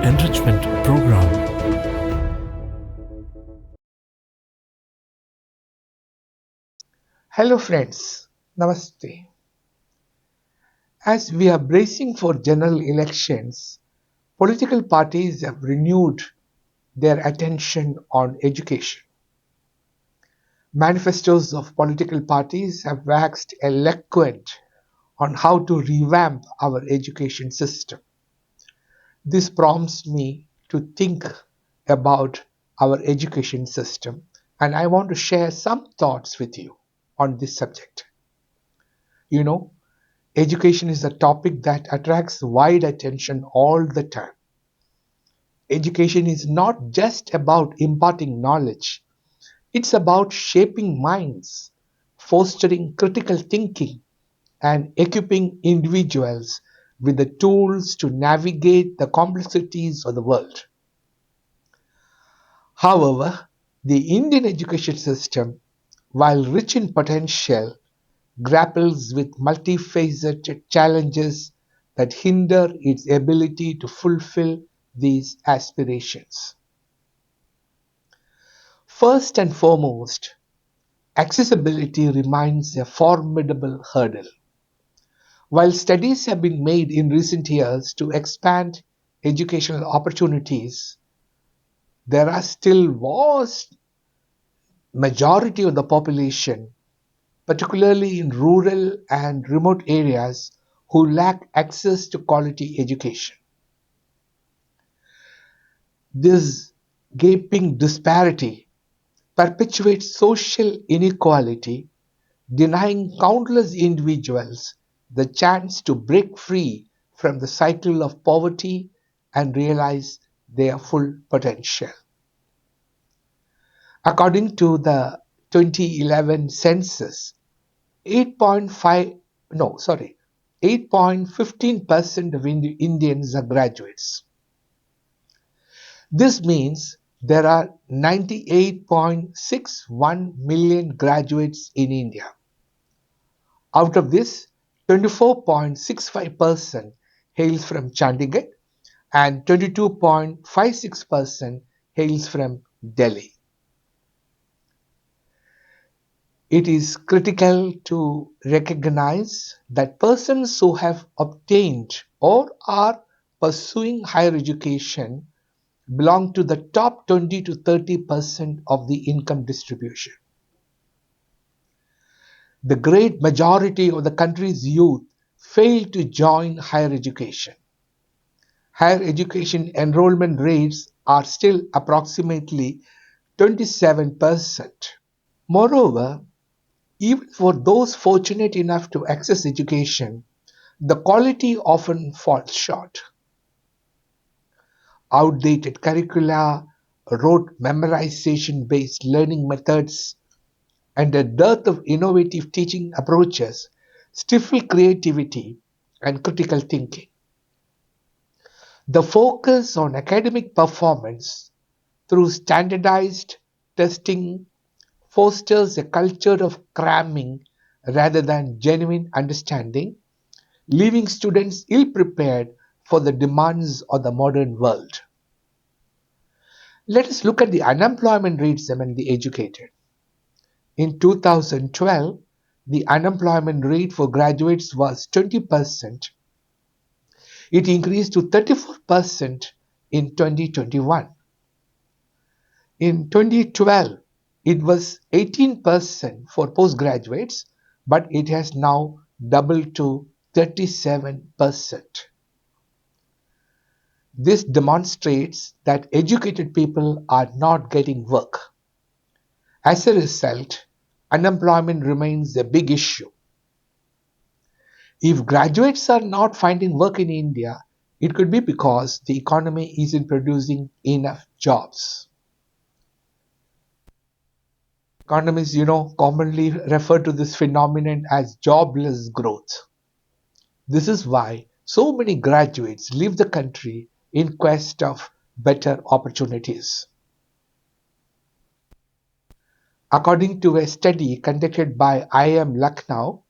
Enrichment Program. Hello friends, Namaste. As we are bracing for general elections, political parties have renewed their attention on education. Manifestos of political parties have waxed eloquent on how to revamp our education system. This prompts me to think about our education system, and I want to share some thoughts with you on this subject. You know, education is a topic that attracts wide attention all the time. Education is not just about imparting knowledge, it's about shaping minds, fostering critical thinking, and equipping individuals with the tools to navigate the complexities of the world. However, the Indian education system, while rich in potential, grapples with multifaceted challenges that hinder its ability to fulfill these aspirations. First and foremost, accessibility remains a formidable hurdle. While studies have been made in recent years to expand educational opportunities, there are still vast majority of the population, particularly in rural and remote areas, who lack access to quality education. This gaping disparity perpetuates social inequality, denying countless individuals the chance to break free from the cycle of poverty and realize their full potential. According to the 2011 census, 8.5 no sorry 8.15% of Indians are graduates. This means there are 98.61 million graduates in India. Out of this, 24.65% hails from Chandigarh and 22.56% hails from Delhi. It is critical to recognize that persons who have obtained or are pursuing higher education belong to the top 20 to 30% of the income distribution. The great majority of the country's youth fail to join higher education. Higher education enrollment rates are still approximately 27%. Moreover, even for those fortunate enough to access education, the quality often falls short. Outdated curricula, rote memorization based learning methods, and a dearth of innovative teaching approaches stifle creativity and critical thinking. The focus on academic performance through standardized testing fosters a culture of cramming rather than genuine understanding, leaving students ill prepared for the demands of the modern world. Let us look at the unemployment rates among the educated. In 2012, the unemployment rate for graduates was 20%. It increased to 34% in 2021. In 2012, it was 18% for postgraduates, but it has now doubled to 37%. This demonstrates that educated people are not getting work. As a result, unemployment remains a big issue. If graduates are not finding work in India, it could be because the economy isn't producing enough jobs. Economists, commonly refer to this phenomenon as jobless growth. This is why so many graduates leave the country in quest of better opportunities. According to a study conducted by IIM Lucknow,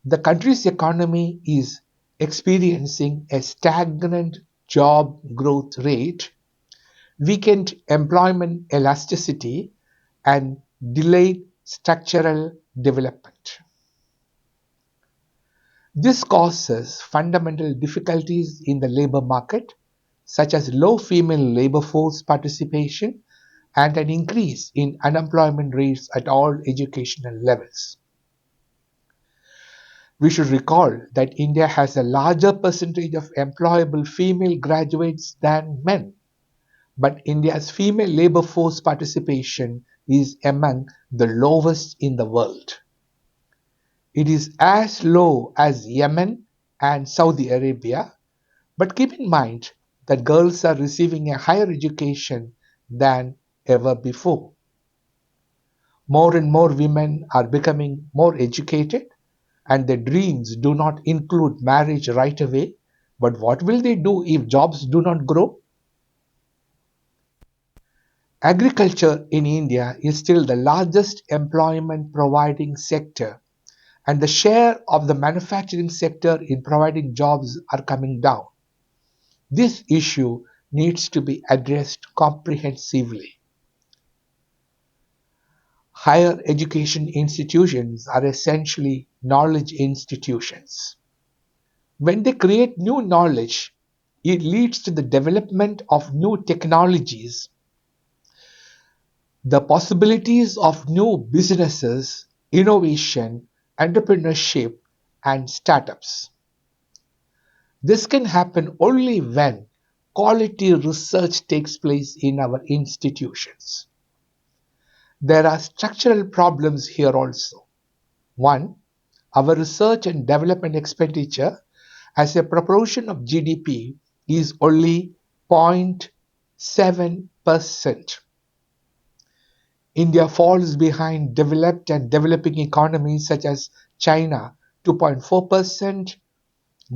the country's economy is experiencing a stagnant job growth rate, weakened employment elasticity, and delayed structural development. This causes fundamental difficulties in the labor market, such as low female labor force participation and an increase in unemployment rates at all educational levels. We should recall that India has a larger percentage of employable female graduates than men, but India's female labor force participation is among the lowest in the world. It is as low as Yemen and Saudi Arabia, but keep in mind that girls are receiving a higher education than ever before. More and more women are becoming more educated, and their dreams do not include marriage right away. But what will they do if jobs do not grow? Agriculture in India is still the largest employment providing sector, and the share of the manufacturing sector in providing jobs are coming down. This issue needs to be addressed comprehensively. Higher education institutions are essentially knowledge institutions. When they create new knowledge, it leads to the development of new technologies, the possibilities of new businesses, innovation, entrepreneurship, and startups. This can happen only when quality research takes place in our institutions. There are structural problems here also. One, our research and development expenditure as a proportion of GDP is only 0.7%. India falls behind developed and developing economies such as China 2.4%,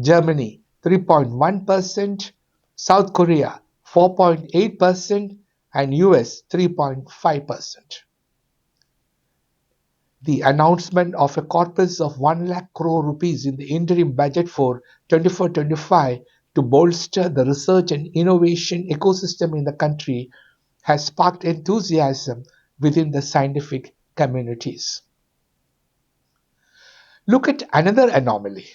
Germany 3.1%, South Korea 4.8%, and US 3.5%. The announcement of a corpus of 1 lakh crore rupees in the interim budget for 24-25 to bolster the research and innovation ecosystem in the country has sparked enthusiasm within the scientific communities. Look at another anomaly.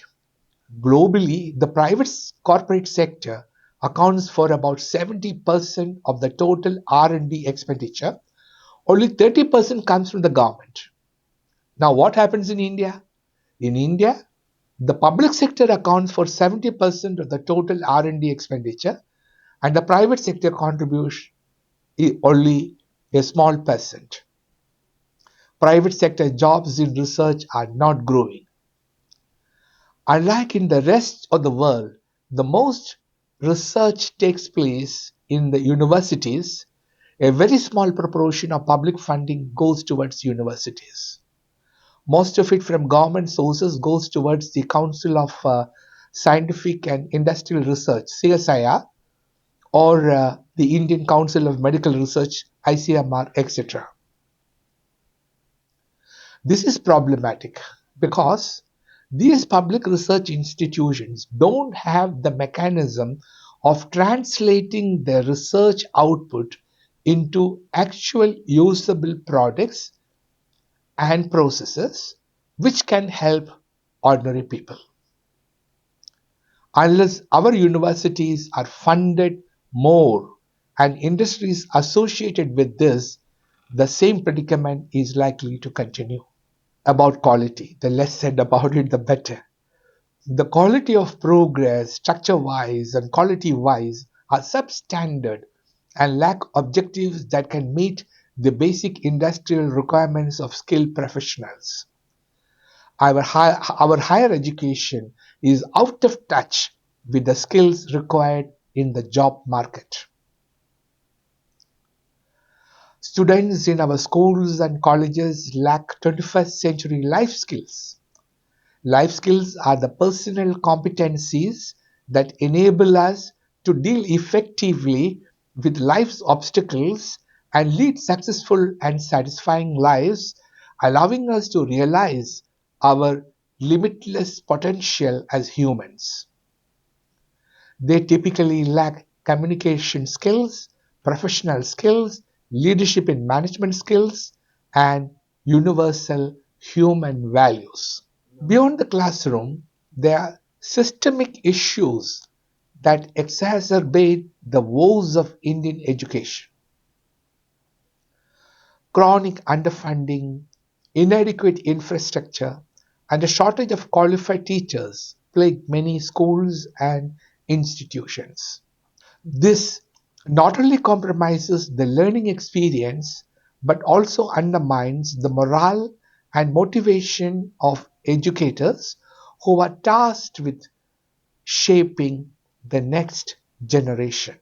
Globally, the private corporate sector accounts for about 70% of the total R&D expenditure. Only 30% comes from the government. Now, what happens in India? In India, the public sector accounts for 70% of the total R&D expenditure, and the private sector contributes only a small percent. Private sector jobs in research are not growing. Unlike in the rest of the world, the most research takes place in the universities. A very small proportion of public funding goes towards universities. Most of it from government sources goes towards the Council of Scientific and Industrial Research, CSIR, or the Indian Council of Medical Research, ICMR, etc. This is problematic because these public research institutions don't have the mechanism of translating their research output into actual usable products and processes which can help ordinary people. Unless our universities are funded more and industries associated with this, the same predicament is likely to continue. About quality, the less said about it, the better. The quality of progress, structure wise and quality wise, are substandard and lack objectives that can meet the basic industrial requirements of skilled professionals. Our higher education is out of touch with the skills required in the job market. Students in our schools and colleges lack 21st century life skills. Life skills are the personal competencies that enable us to deal effectively with life's obstacles and lead successful and satisfying lives, allowing us to realize our limitless potential as humans. They typically lack communication skills, professional skills, leadership and management skills, and universal human values. Beyond the classroom, there are systemic issues that exacerbate the woes of Indian education. Chronic underfunding, inadequate infrastructure, and a shortage of qualified teachers plague many schools and institutions. This not only compromises the learning experience but also undermines the morale and motivation of educators who are tasked with shaping the next generation.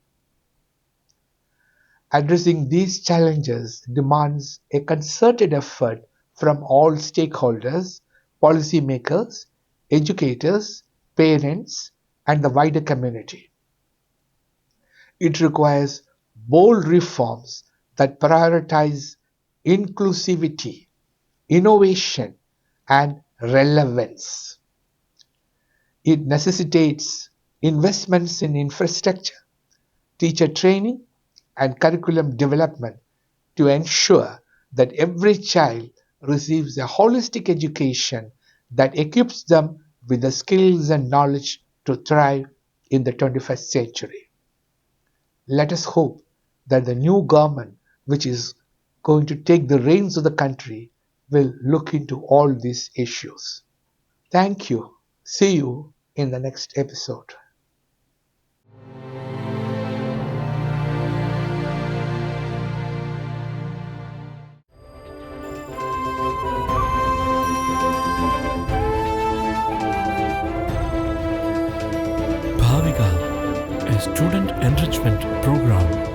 Addressing these challenges demands a concerted effort from all stakeholders, policymakers, educators, parents, and the wider community. It requires bold reforms that prioritize inclusivity, innovation, and relevance. It necessitates investments in infrastructure, teacher training, and curriculum development to ensure that every child receives a holistic education that equips them with the skills and knowledge to thrive in the 21st century. Let us hope that the new government, which is going to take the reins of the country, will look into all these issues. Thank you. See you in the next episode. Bhavika, a student enrichment program